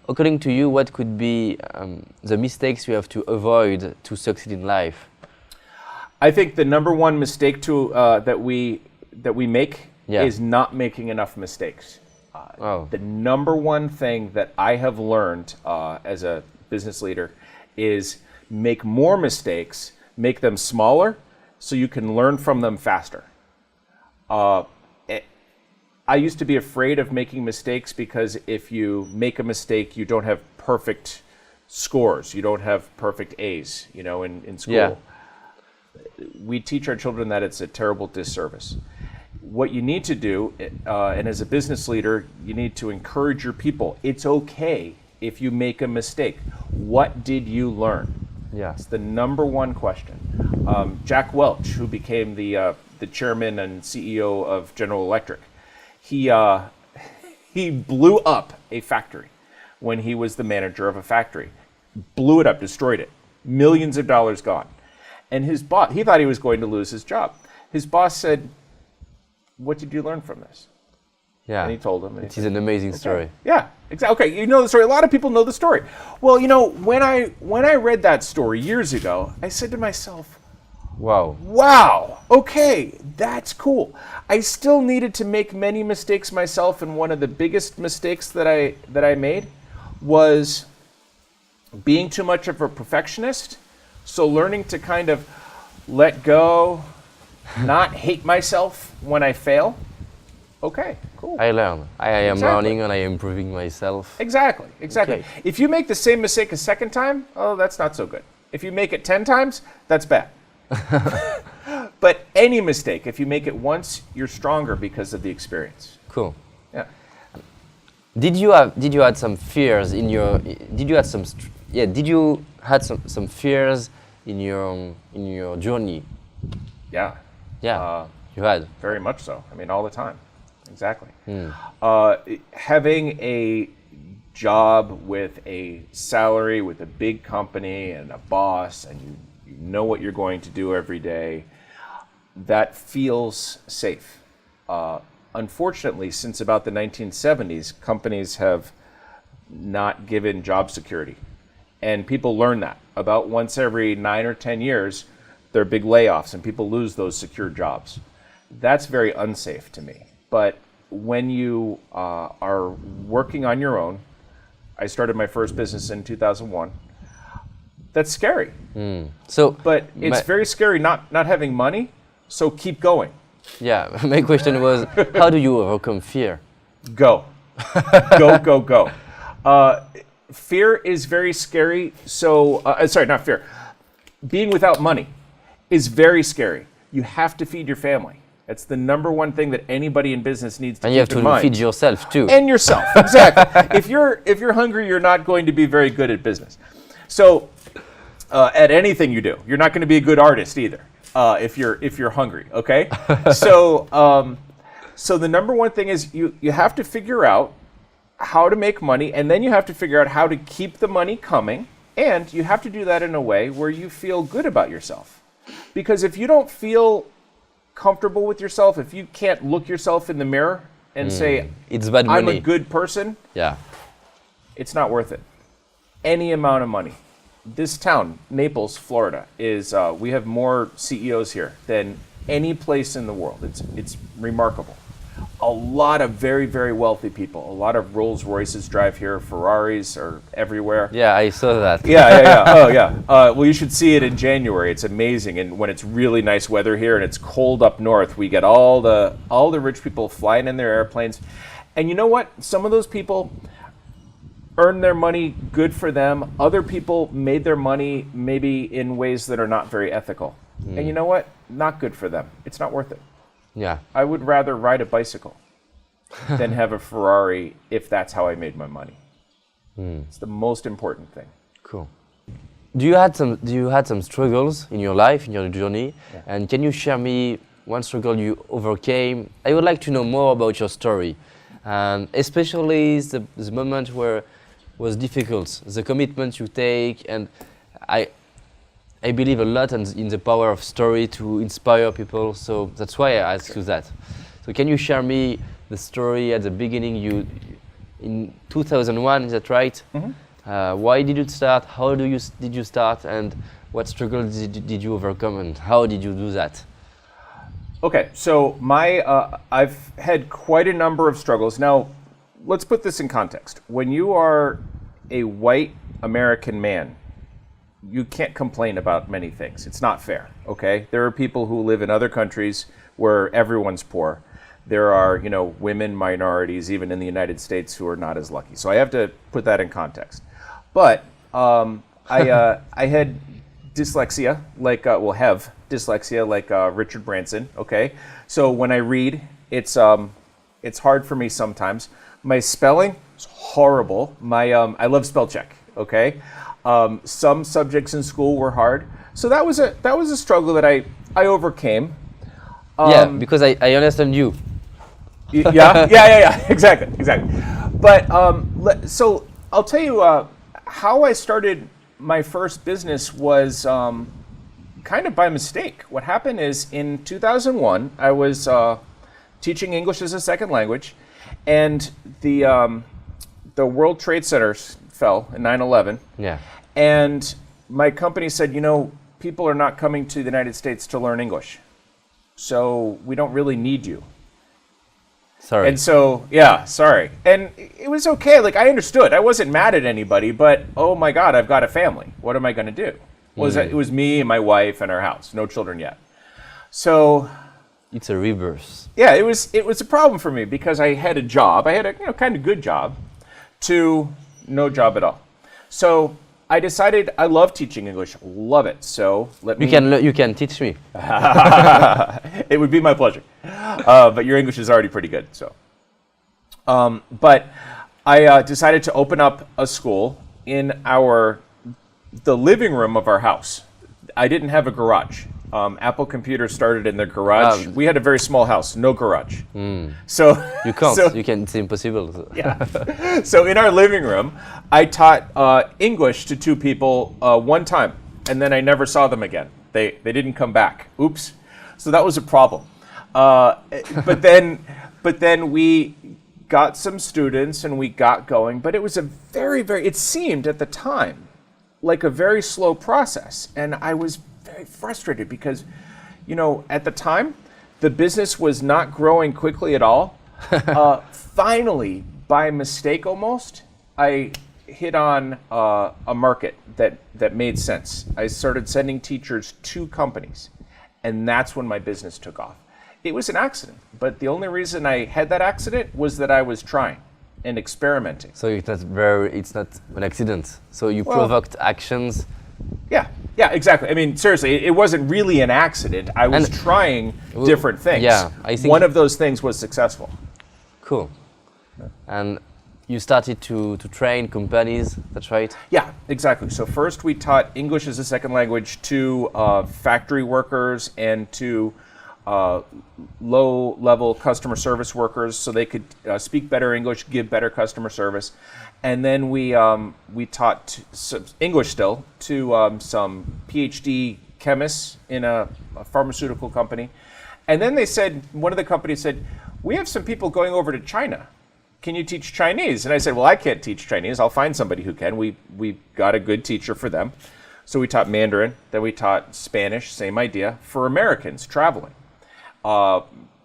according to you, what could be the mistakes you have to avoid to succeed in life? I think the number one mistake that we make is not making enough mistakes. The number one thing that I have learned as a business leader is make more mistakes, make them smaller, so you can learn from them faster. I used to be afraid of making mistakes because if you make a mistake, you don't have perfect scores. You don't have perfect A's, in school. Yeah. We teach our children that it's a terrible disservice. What you need to do, and as a business leader, you need to encourage your people. It's okay if you make a mistake. What did you learn? Yeah. It's the number one question. Jack Welch, who became the chairman and CEO of General Electric, he blew up a factory when he was the manager of a factory. Blew it up, destroyed it. Millions of dollars gone. And his boss, he thought he was going to lose his job. His boss said, "What did you learn from this?" Yeah. And he told him. It is an amazing story. Yeah, exactly. Okay, you know the story. A lot of people know the story. Well, when I read that story years ago, I said to myself, Wow, okay, that's cool. I still needed to make many mistakes myself, and one of the biggest mistakes that I made was being too much of a perfectionist. So learning to kind of let go, not hate myself when I fail. Okay, cool. I learn. I am learning and I am improving myself. Exactly. Okay. If you make the same mistake a second time, that's not so good. If you make it 10 times, that's bad. But any mistake, if you make it once, you're stronger because of the experience. Cool. Yeah. Did you had some fears in your? Did you had some? Did you had some fears in your journey? Yeah. Yeah. You had. Very much so. I mean, all the time. Exactly. Having a job with a salary, with a big company and a boss, and you know what you're going to do every day, that feels safe. Unfortunately, since about the 1970s, companies have not given job security. And people learn that. About once every 9 or 10 years, there are big layoffs and people lose those secure jobs. That's very unsafe to me. But when you are working on your own, I started my first business in 2001. That's scary. But it's very scary not having money, so keep going. Yeah, my question was, how do you overcome fear? Go. Go. Fear is very scary. So, sorry, not fear. Being without money is very scary. You have to feed your family. That's the number one thing that anybody in business needs to keep in mind. And you have to feed yourself too. And yourself, exactly. If you're hungry, you're not going to be very good at business. So, at anything you do, you're not going to be a good artist either. If you're hungry, okay? So the number one thing is you have to figure out how to make money, and then you have to figure out how to keep the money coming, and you have to do that in a way where you feel good about yourself. Because if you don't feel comfortable with yourself, if you can't look yourself in the mirror and say, it's bad I'm money. a good person, it's not worth it. Any amount of money. This town, Naples, Florida, is we have more CEOs here than any place in the world. It's remarkable. A lot of very, very wealthy people. A lot of Rolls Royces drive here. Ferraris are everywhere. Yeah, I saw that. Yeah. Oh, yeah. Well, you should see it in January. It's amazing. And when it's really nice weather here and it's cold up north, we get all the rich people flying in their airplanes. And you know what? Some of those people earn their money, good for them. Other people made their money maybe in ways that are not very ethical. And you know what? Not good for them. It's not worth it. Yeah. I would rather ride a bicycle than have a Ferrari if that's how I made my money. It's the most important thing. Cool. Do you had some struggles in your life, in your journey? Yeah. And can you share me one struggle you overcame? I would like to know more about your story, especially the moment where was difficult, the commitment you take, and I believe a lot in the power of story to inspire people, so that's why I asked you that. So can you share me the story at the beginning in 2001. Is that right? Why did you start? How did you start? And what struggles did you overcome? And how did you do that? Okay, so I've had quite a number of struggles. Now, let's put this in context. When you are a white American man, you can't complain about many things. It's not fair, okay? There are people who live in other countries where everyone's poor. There are, women minorities, even in the United States, who are not as lucky. So I have to put that in context. But I had dyslexia, have dyslexia like Richard Branson, okay? So when I read, it's hard for me sometimes. My spelling is horrible. I love spell check, okay? Some subjects in school were hard. So that was a struggle that I overcame. Because I understand you. Yeah, exactly. But so I'll tell you how I started my first business was kind of by mistake. What happened is in 2001, I was teaching English as a second language, and the World Trade Center fell in 9/11. Yeah. And my company said, people are not coming to the United States to learn English, so we don't really need you. Sorry. And so, sorry. And it was okay. Like, I understood. I wasn't mad at anybody, but oh my God, I've got a family. What am I going to do? It was me and my wife and our house. No children yet. So it's a reverse. Yeah, it was a problem for me because I had a job. I had a kind of good job to no job at all. So I decided I love teaching English. Love it. So you can teach me. It would be my pleasure. But your English is already pretty good. So, but I decided to open up a school in the living room of our house. I didn't have a garage. Apple Computers started in their garage. We had a very small house, no garage. So you can't. It's impossible. Yeah. So in our living room, I taught English to two people one time, and then I never saw them again. They didn't come back. Oops. So that was a problem. But then we got some students and we got going. But it was a it seemed at the time like a very slow process, and I was very frustrated because, at the time, the business was not growing quickly at all. Finally, by mistake almost, I hit on a market that made sense. I started sending teachers to companies, and that's when my business took off. It was an accident, but the only reason I had that accident was that I was trying and experimenting. So it's not an accident. So you provoked actions. Yeah, exactly. I mean, seriously, it wasn't really an accident. I was trying different things. Yeah, I think one of those things was successful. Cool. And you started to train companies, that's right? Yeah, exactly. So first we taught English as a second language to factory workers and to low-level customer service workers so they could speak better English, give better customer service. And then we taught English still to some PhD chemists in a pharmaceutical company. And then one of the companies said, we have some people going over to China. Can you teach Chinese? And I said, well, I can't teach Chinese. I'll find somebody who can. We got a good teacher for them. So we taught Mandarin. Then we taught Spanish, same idea, for Americans traveling.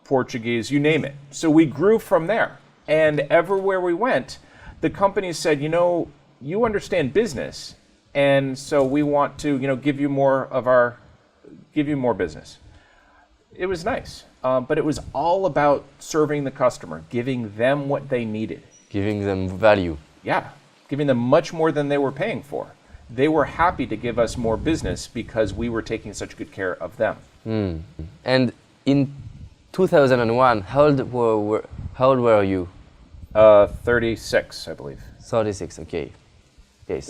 Portuguese, you name it. So we grew from there. And everywhere we went, the companies said, you understand business, and so we want to, give you more business. It was nice, but it was all about serving the customer, giving them what they needed. Giving them value. Yeah, giving them much more than they were paying for. They were happy to give us more business because we were taking such good care of them. And in 2001, how old were you? 36, I believe. 36, okay. Yes.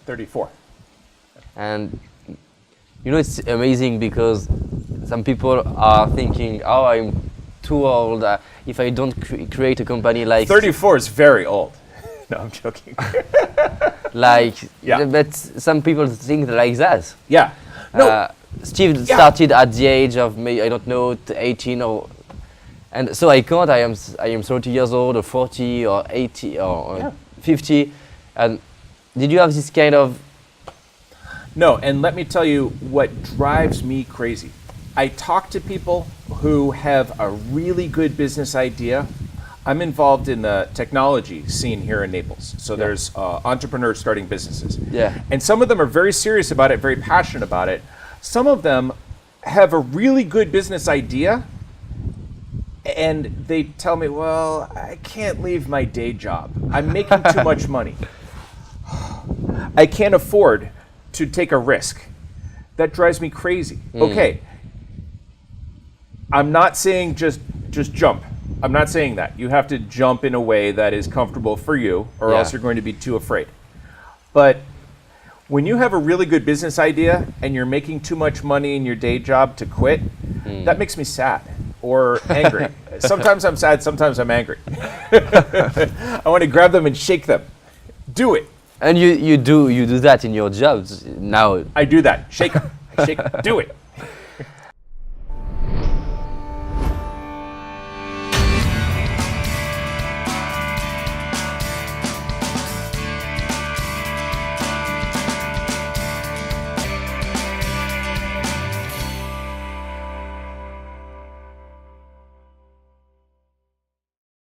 34. And it's amazing because some people are thinking, oh, I'm too old. If I don't create a company like... 34 is very old. No, I'm joking. But some people think like that. Yeah. No. Steve started at the age of, I don't know, 18 or... And so I can't. I am 30 years old, or 40, or 80, or 50. And did you have this kind of? No, and let me tell you what drives me crazy. I talk to people who have a really good business idea. I'm involved in the technology scene here in Naples. So there's entrepreneurs starting businesses. Yeah. And some of them are very serious about it, very passionate about it. Some of them have a really good business idea, and they tell me, well, I can't leave my day job. I'm making too much money. I can't afford to take a risk. That drives me crazy. Okay. I'm not saying just jump. I'm not saying that. You have to jump in a way that is comfortable for you, or else you're going to be too afraid. But when you have a really good business idea and you're making too much money in your day job to quit, that makes me sad or angry. Sometimes I'm sad, sometimes I'm angry. I want to grab them and shake them. Do it. And you do that in your jobs now. I do that. Shake them. I shake them. Do it.